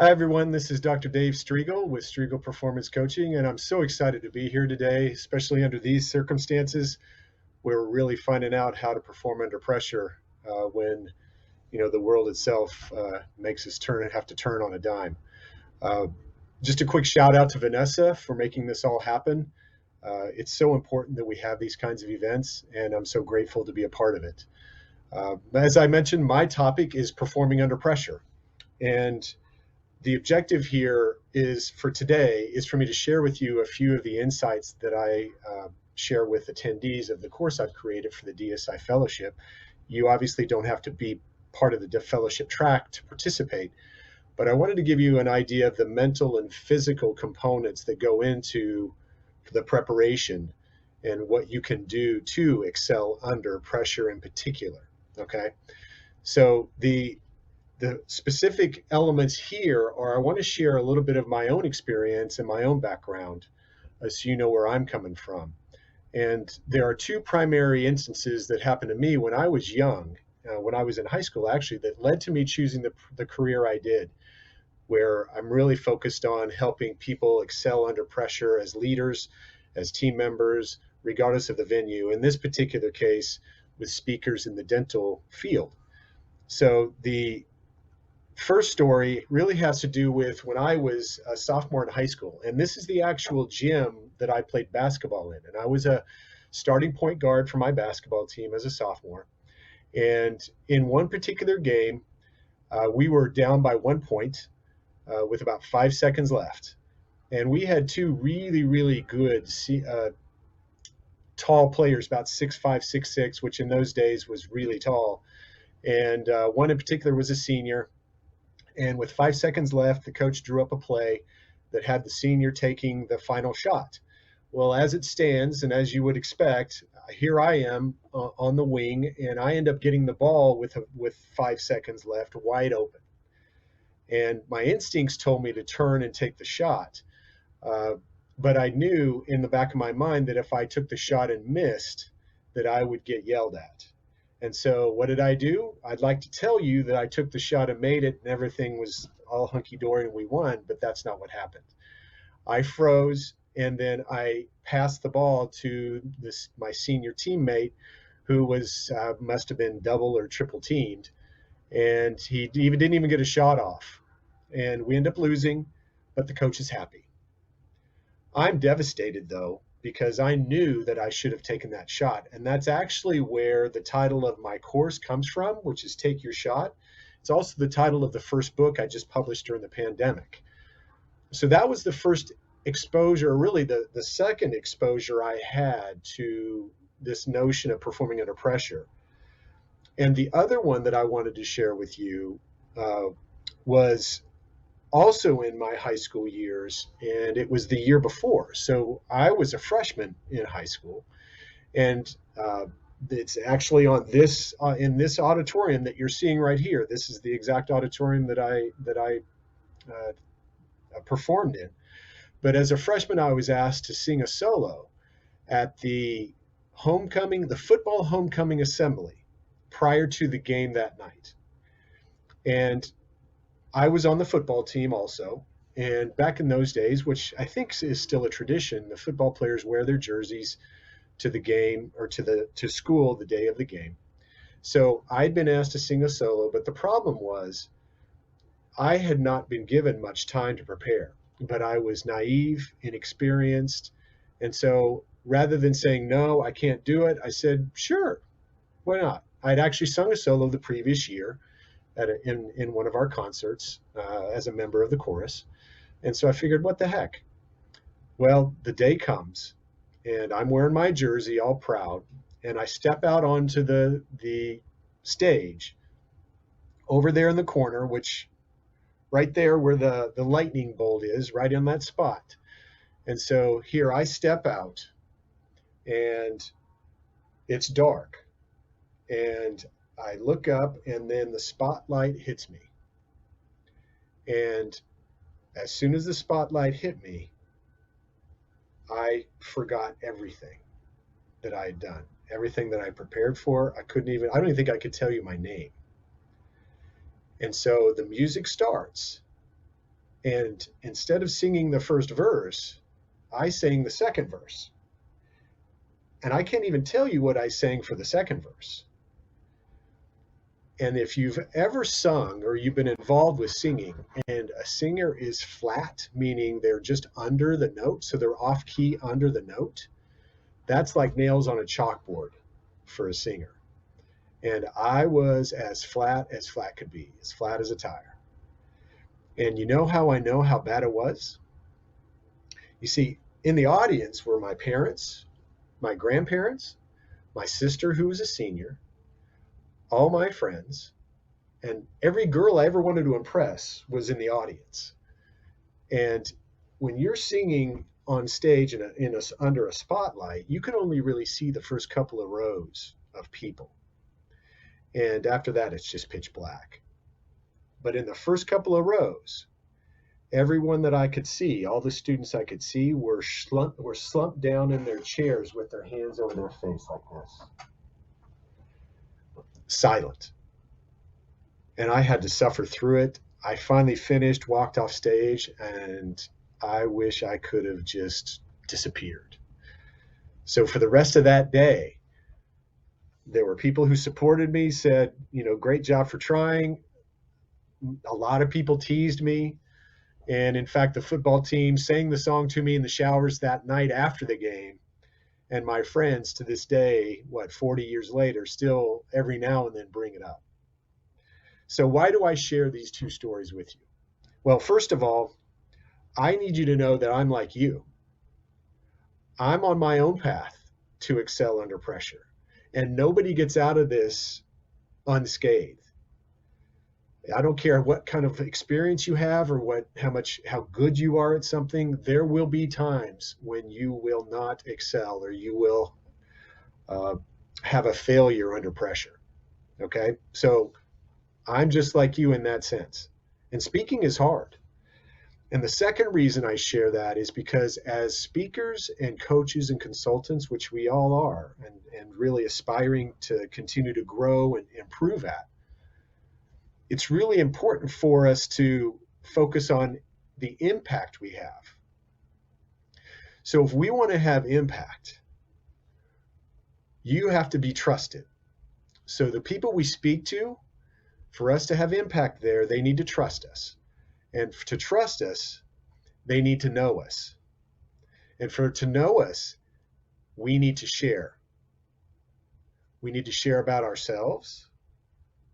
Hi, everyone. This is Dr. Dave Striegel with Striegel Performance Coaching, and I'm so excited to be here today, especially under these circumstances where we're really finding out how to perform under pressure when the world itself makes us have to turn on a dime. Uh, just a quick shout out to Vanessa for making this all happen. It's so important that we have these kinds of events, and I'm so grateful to be a part of it. As I mentioned, my topic is performing under pressure, and the objective here is for today is for me to share with you a few of the insights that I share with attendees of the course I've created for the DSI Fellowship. You obviously don't have to be part of the fellowship track to participate, but I wanted to give you an idea of the mental and physical components that go into the preparation and what you can do to excel under pressure in particular. Okay, so the specific elements here are I want to share a little bit of my own experience and my own background so you know where I'm coming from. And there are two primary instances that happened to me when I was young, when I was in high school actually, that led to me choosing the career I did, where I'm really focused on helping people excel under pressure as leaders, as team members, regardless of the venue. In this particular case, with speakers in the dental field. So the first story really has to do with when I was a sophomore in high school. And this is the actual gym that I played basketball in. And I was a starting point guard for my basketball team as a sophomore. And in one particular game, we were down by 1 point with about 5 seconds left. And we had two really, really good tall players, about 6'5", 6'6", which in those days was really tall. And one in particular was a senior. And with 5 seconds left, the coach drew up a play that had the senior taking the final shot. Well, as it stands, and as you would expect, here I am on the wing, and I end up getting the ball with 5 seconds left, wide open. And my instincts told me to turn and take the shot. But I knew in the back of my mind that if I took the shot and missed, that I would get yelled at. And so what did I do? I'd like to tell you that I took the shot and made it and everything was all hunky-dory and we won, but that's not what happened. I froze, and then I passed the ball to my senior teammate who was must have been double or triple teamed, and he didn't even get a shot off. And we end up losing, but the coach is happy. I'm devastated though, because I knew that I should have taken that shot. And that's actually where the title of my course comes from, which is Take Your Shot. It's also the title of the first book I just published during the pandemic. So that was the first exposure, really the second exposure I had to this notion of performing under pressure. And the other one that I wanted to share with you was also in my high school years, and it was the year before. So I was a freshman in high school, and it's actually on this in this auditorium that you're seeing right here. This is the exact auditorium that I performed in. But as a freshman, I was asked to sing a solo at the football homecoming assembly prior to the game that night. And I was on the football team also, and back in those days, which I think is still a tradition, the football players wear their jerseys to the game or to school the day of the game. So I'd been asked to sing a solo, but the problem was I had not been given much time to prepare, but I was naive, inexperienced, and so rather than saying, no, I can't do it, I said, sure, why not? I'd actually sung a solo the previous year in one of our concerts as a member of the chorus. And so I figured, what the heck? Well, the day comes, and I'm wearing my jersey all proud, and I step out onto the stage over there in the corner, which right there where the lightning bolt is, right in that spot. And so here I step out, and it's dark, and I look up, and then the spotlight hits me. And as soon as the spotlight hit me, I forgot everything that I had done, everything that I prepared for. I don't even think I could tell you my name. And so the music starts, And instead of singing the first verse, I sang the second verse. And I can't even tell you what I sang for the second verse. And if you've ever sung or you've been involved with singing and a singer is flat, meaning they're just under the note, so they're off key under the note, that's like nails on a chalkboard for a singer. And I was as flat could be, as flat as a tire. And you know how I know how bad it was? You see, in the audience were my parents, my grandparents, my sister who was a senior, all my friends, and every girl I ever wanted to impress was in the audience. And when you're singing on stage under a spotlight, you can only really see the first couple of rows of people. And after that, it's just pitch black. But in the first couple of rows, everyone that I could see, all the students I could see, were slumped down in their chairs with their hands over their face like this. Silent. And I had to suffer through it. I finally finished, walked off stage, and I wish I could have just disappeared. So for the rest of that day, there were people who supported me, said, great job for trying. A lot of people teased me. And in fact, the football team sang the song to me in the showers that night after the game. And my friends to this day, 40 years later, still every now and then bring it up. So why do I share these two stories with you? Well, first of all, I need you to know that I'm like you. I'm on my own path to excel under pressure. And nobody gets out of this unscathed. I don't care what kind of experience you have or how good you are at something. There will be times when you will not excel or you will have a failure under pressure. Okay, so I'm just like you in that sense. And speaking is hard. And the second reason I share that is because as speakers and coaches and consultants, which we all are, and really aspiring to continue to grow and improve at, it's really important for us to focus on the impact we have. So if we want to have impact, you have to be trusted. So the people we speak to, for us to have impact there, they need to trust us. And to trust us, they need to know us. And to know us, we need to share. We need to share about ourselves,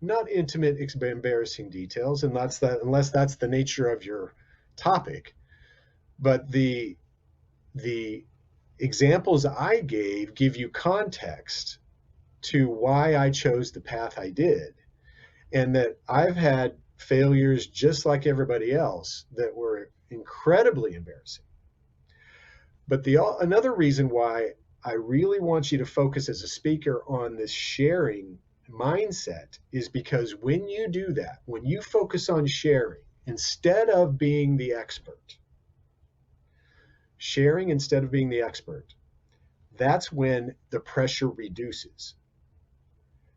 not intimate, embarrassing details, unless that's the nature of your topic. But the examples I gave give you context to why I chose the path I did, and that I've had failures just like everybody else that were incredibly embarrassing. But another reason why I really want you to focus as a speaker on this sharing mindset is because when you do that, when you focus on sharing instead of being the expert, that's when the pressure reduces.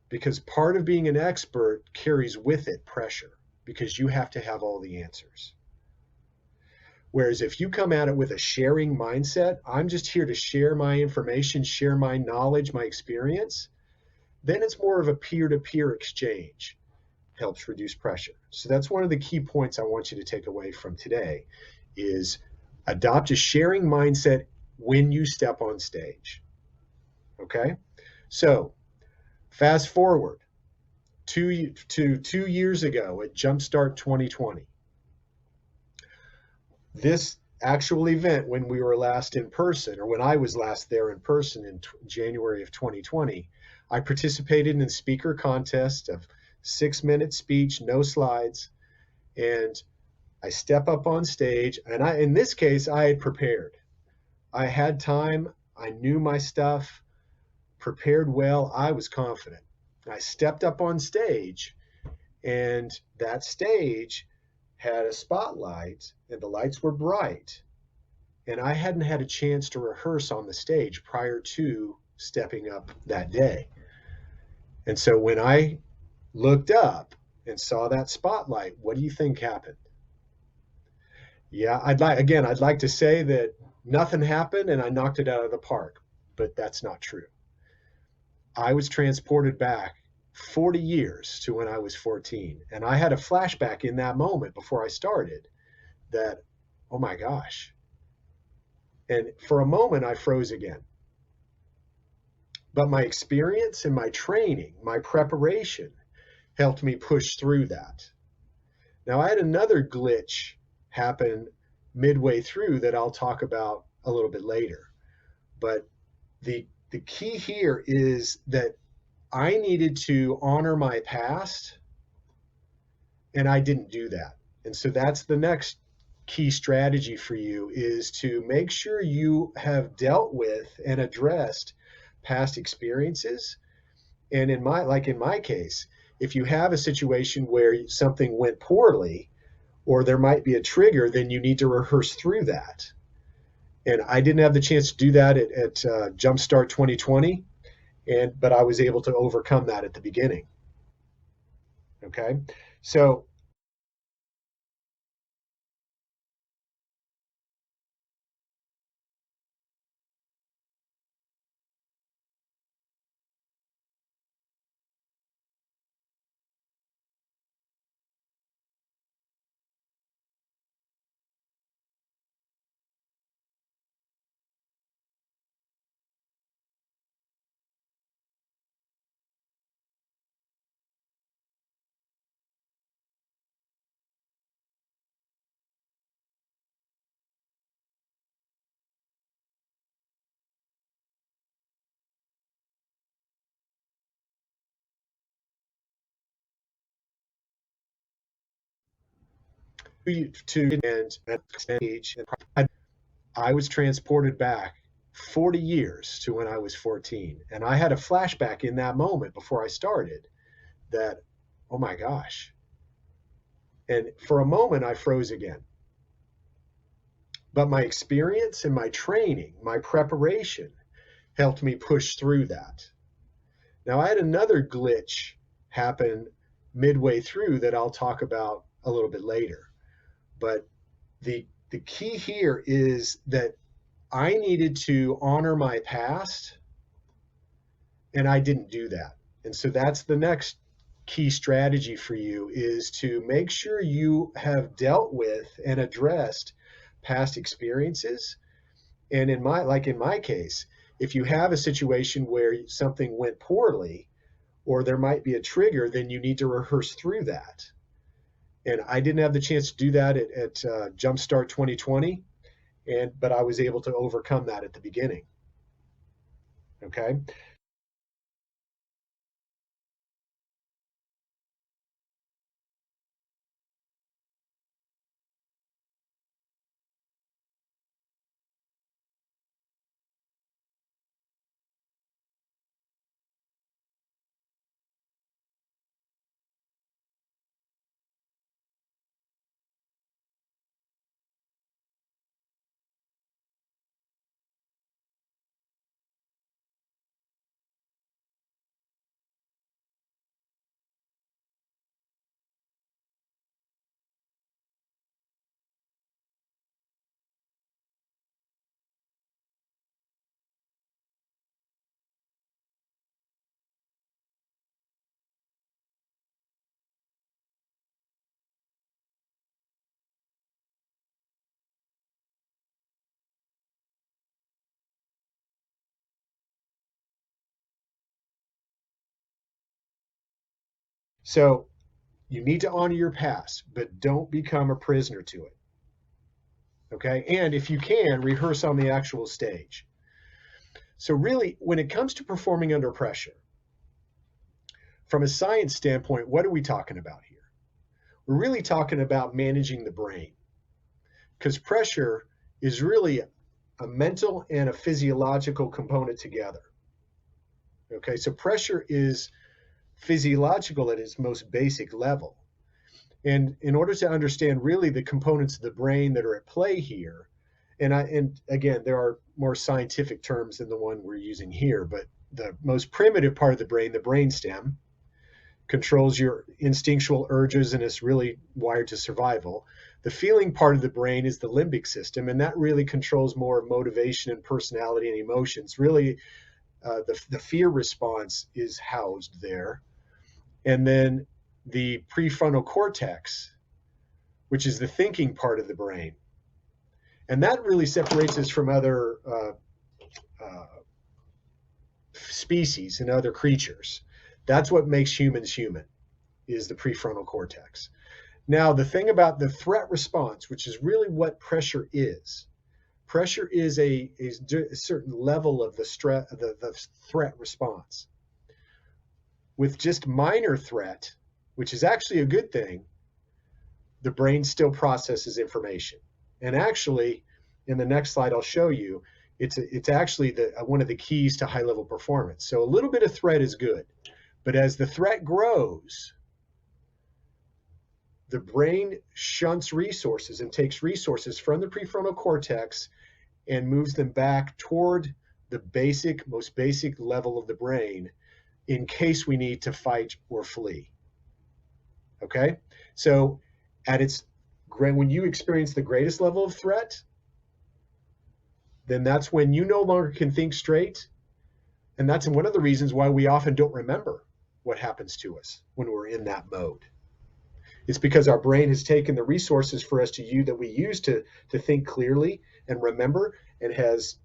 Because part of being an expert carries with it pressure, because you have to have all the answers. Whereas if you come at it with a sharing mindset, I'm just here to share my information, share my knowledge, my experience, then it's more of a peer-to-peer exchange. Helps reduce pressure. So that's one of the key points I want you to take away from today is adopt a sharing mindset when you step on stage. Okay? So fast forward to 2 years ago at JumpSTART 2020. This actual event, when we were last in person, or when I was last there in person in January of 2020, I participated in a speaker contest of 6-minute speech, no slides, and I step up on stage, and in this case, I had prepared. I had time, I knew my stuff, prepared well, I was confident. I stepped up on stage, and that stage had a spotlight, and the lights were bright, and I hadn't had a chance to rehearse on the stage prior to stepping up that day. And so when I looked up and saw that spotlight, what do you think happened? Yeah, I'd like to say that nothing happened and I knocked it out of the park, but that's not true. I was transported back 40 years to when I was 14, and I had a flashback in that moment before I started that, oh my gosh. And for a moment, I froze again. But my experience and my training, my preparation helped me push through that. Now, I had another glitch happen midway through that I'll talk about a little bit later. But the key here is that I needed to honor my past, and I didn't do that. And so that's the next key strategy for you is to make sure you have dealt with and addressed past experiences. And in my case, if you have a situation where something went poorly or there might be a trigger, then you need to rehearse through that. And I didn't have the chance to do that at JumpStart 2020, but I was able to overcome that at the beginning. Okay, so to and age, I was transported back 40 years to when I was 14, and I had a flashback in that moment before I started that, oh my gosh. And for a moment, I froze again. But my experience and my training, my preparation helped me push through that. Now, I had another glitch happen midway through that I'll talk about a little bit later. But the key here is that I needed to honor my past, and I didn't do that. And so that's the next key strategy for you is to make sure you have dealt with and addressed past experiences. And in my case, if you have a situation where something went poorly or there might be a trigger, then you need to rehearse through that. And I didn't have the chance to do that at JumpStart 2020, but I was able to overcome that at the beginning. Okay. So you need to honor your past, but don't become a prisoner to it. Okay. And if you can, rehearse on the actual stage. So, really, when it comes to performing under pressure, from a science standpoint, what are we talking about here? We're really talking about managing the brain because pressure is really a mental and a physiological component together. Okay. So, pressure is physiological at its most basic level. And in order to understand really the components of the brain that are at play here, and again, there are more scientific terms than the one we're using here, but the most primitive part of the brain stem, controls your instinctual urges and is really wired to survival. The feeling part of the brain is the limbic system, and that really controls more of motivation and personality and emotions. Really, the fear response is housed there. And then the prefrontal cortex, which is the thinking part of the brain. And that really separates us from other species and other creatures. That's what makes humans human, is the prefrontal cortex. Now, the thing about the threat response, which is really what pressure is a certain level of the threat response. With just minor threat, which is actually a good thing, the brain still processes information. And actually, in the next slide, I'll show you, it's actually one of the keys to high-level performance. So a little bit of threat is good, but as the threat grows, the brain shunts resources and takes resources from the prefrontal cortex and moves them back toward the most basic level of the brain in case we need to fight or flee. Okay? So when you experience the greatest level of threat, then that's when you no longer can think straight. And that's one of the reasons why we often don't remember what happens to us when we're in that mode. It's because our brain has taken the resources for us to use that we use to think clearly and remember, and has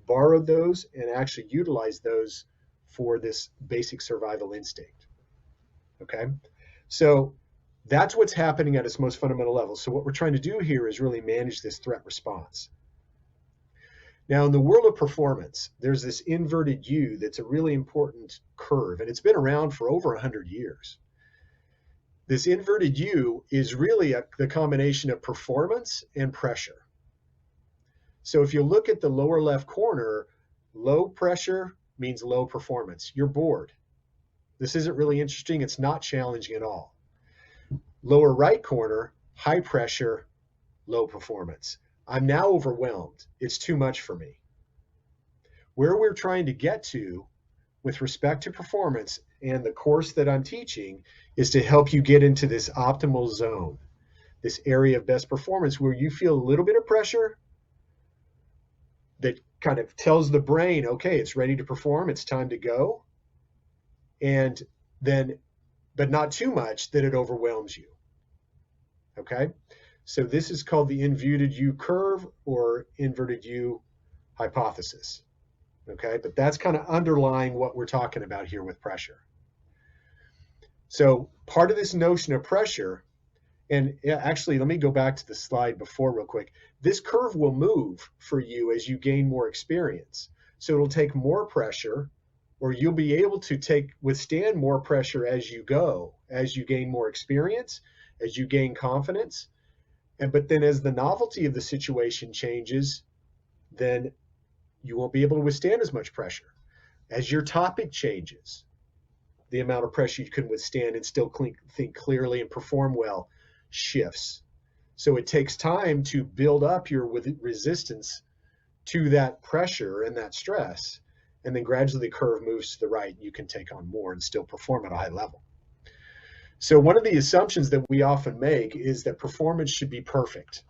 borrowed those and actually utilized those for this basic survival instinct. Okay? So that's what's happening at its most fundamental level. So what we're trying to do here is really manage this threat response. Now, in the world of performance, there's this inverted U that's a really important curve, and it's been around for over 100 years. This inverted U is really the combination of performance and pressure. So if you look at the lower left corner, low pressure means low performance. You're bored. This isn't really interesting. It's not challenging at all. Lower right corner, high pressure, low performance. I'm now overwhelmed. It's too much for me. Where we're trying to get to with respect to performance and the course that I'm teaching is to help you get into this optimal zone, this area of best performance where you feel a little bit of pressure that kind of tells the brain, okay, it's ready to perform, it's time to go. And then, but not too much that it overwhelms you. Okay? So this is called the inverted U curve or inverted U hypothesis. Okay, but that's kind of underlying what we're talking about here with pressure. So part of this notion of pressure, and actually, let me go back to the slide before real quick. This curve will move for you as you gain more experience. So it'll take more pressure, or you'll be able to withstand more pressure as you go, as you gain more experience, as you gain confidence. But then as the novelty of the situation changes, then you won't be able to withstand as much pressure. As your topic changes, the amount of pressure you can withstand and still think clearly and perform well shifts. So it takes time to build up your resistance to that pressure and that stress, and then gradually the curve moves to the right. You can take on more and still perform at a high level. So one of the assumptions that we often make is that performance should be perfect,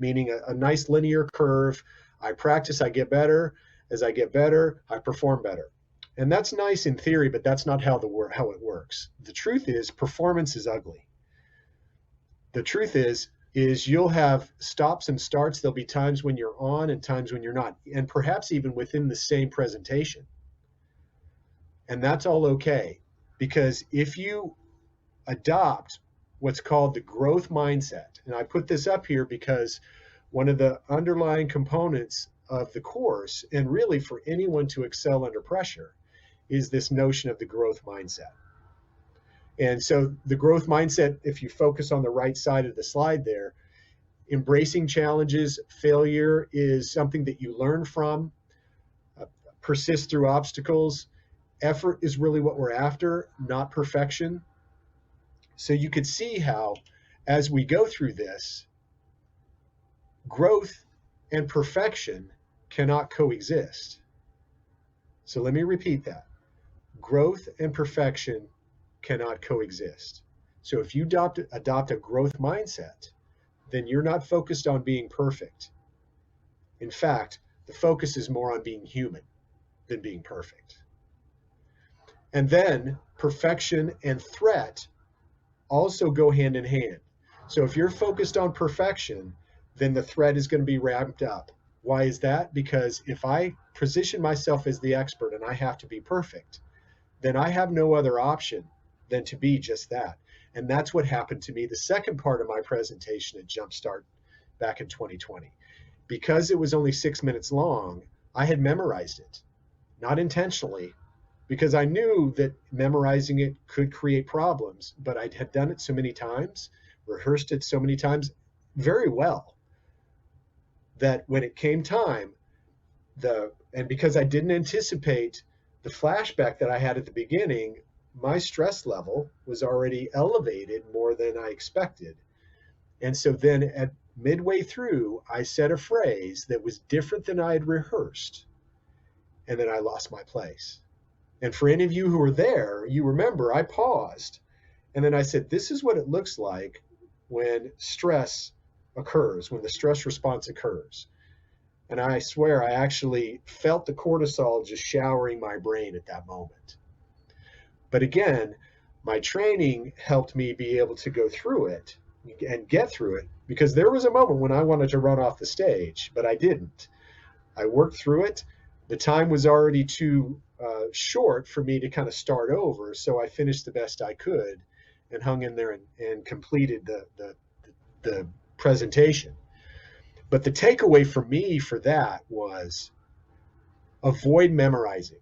meaning a nice linear curve. I practice, I get better. As I get better, I perform better. And that's nice in theory, but that's not how it works. The truth is, performance is ugly. The truth is you'll have stops and starts. There'll be times when you're on and times when you're not, and perhaps even within the same presentation. And that's all okay, because if you adopt what's called the growth mindset, and I put this up here because one of the underlying components of the course, and really for anyone to excel under pressure, is this notion of the growth mindset. And so the growth mindset, if you focus on the right side of the slide there, embracing challenges, failure is something that you learn from, persist through obstacles. Effort is really what we're after, not perfection. So you could see how, as we go through this, growth and perfection cannot coexist. So let me repeat that. Growth and perfection cannot coexist. So if you adopt a growth mindset, then you're not focused on being perfect. In fact, the focus is more on being human than being perfect. And then perfection and threat also go hand in hand. So if you're focused on perfection, then the threat is going to be ramped up. Why is that? Because if I position myself as the expert and I have to be perfect, then I have no other option than to be just that. And that's what happened to me the second part of my presentation at JumpStart back in 2020. Because it was only 6 minutes long, I had memorized it, not intentionally, because I knew that memorizing it could create problems, but I had done it so many times, rehearsed it so many times very well, that when it came time, and because I didn't anticipate the flashback that I had at the beginning, my stress level was already elevated more than I expected. And so then at midway through, I said a phrase that was different than I had rehearsed, and then I lost my place. And for any of you who were there, you remember I paused, and then I said, this is what it looks like when stress occurs, when the stress response occurs. And I swear I actually felt the cortisol just showering my brain at that moment. But again, my training helped me be able to go through it and get through it, because there was a moment when I wanted to run off the stage, but I didn't. I worked through it. The time was already too short for me to kind of start over, so I finished the best I could and hung in there and completed the presentation. But the takeaway for me for that was avoid memorizing,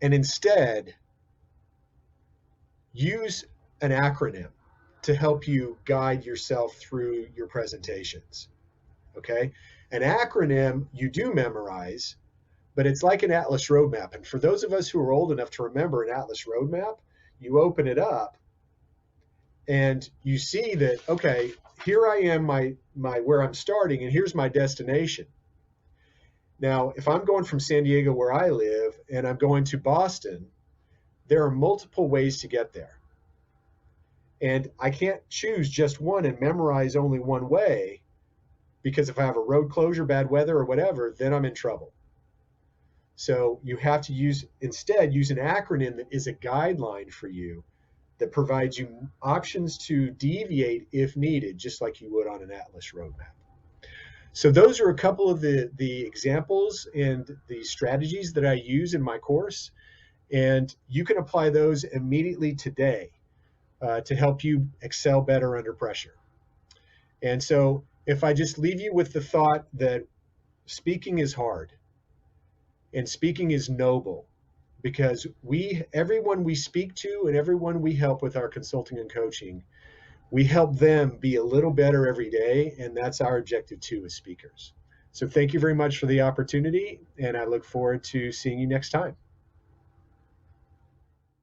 and instead use an acronym to help you guide yourself through your presentations. Okay? An acronym you do memorize, but it's like an Atlas roadmap. And for those of us who are old enough to remember an Atlas roadmap, you open it up and you see that, okay, here I am, my where I'm starting, and here's my destination. Now, if I'm going from San Diego, where I live, and I'm going to Boston, there are multiple ways to get there. And I can't choose just one and memorize only one way, because if I have a road closure, bad weather, or whatever, then I'm in trouble. So you have to instead use an acronym that is a guideline for you, that provides you options to deviate if needed, just like you would on an Atlas roadmap. So those are a couple of the examples and the strategies that I use in my course, and you can apply those immediately today to help you excel better under pressure. And so if I just leave you with the thought that speaking is hard and speaking is noble, because everyone we speak to and everyone we help with our consulting and coaching, we help them be a little better every day, and that's our objective too as speakers. So thank you very much for the opportunity, and I look forward to seeing you next time.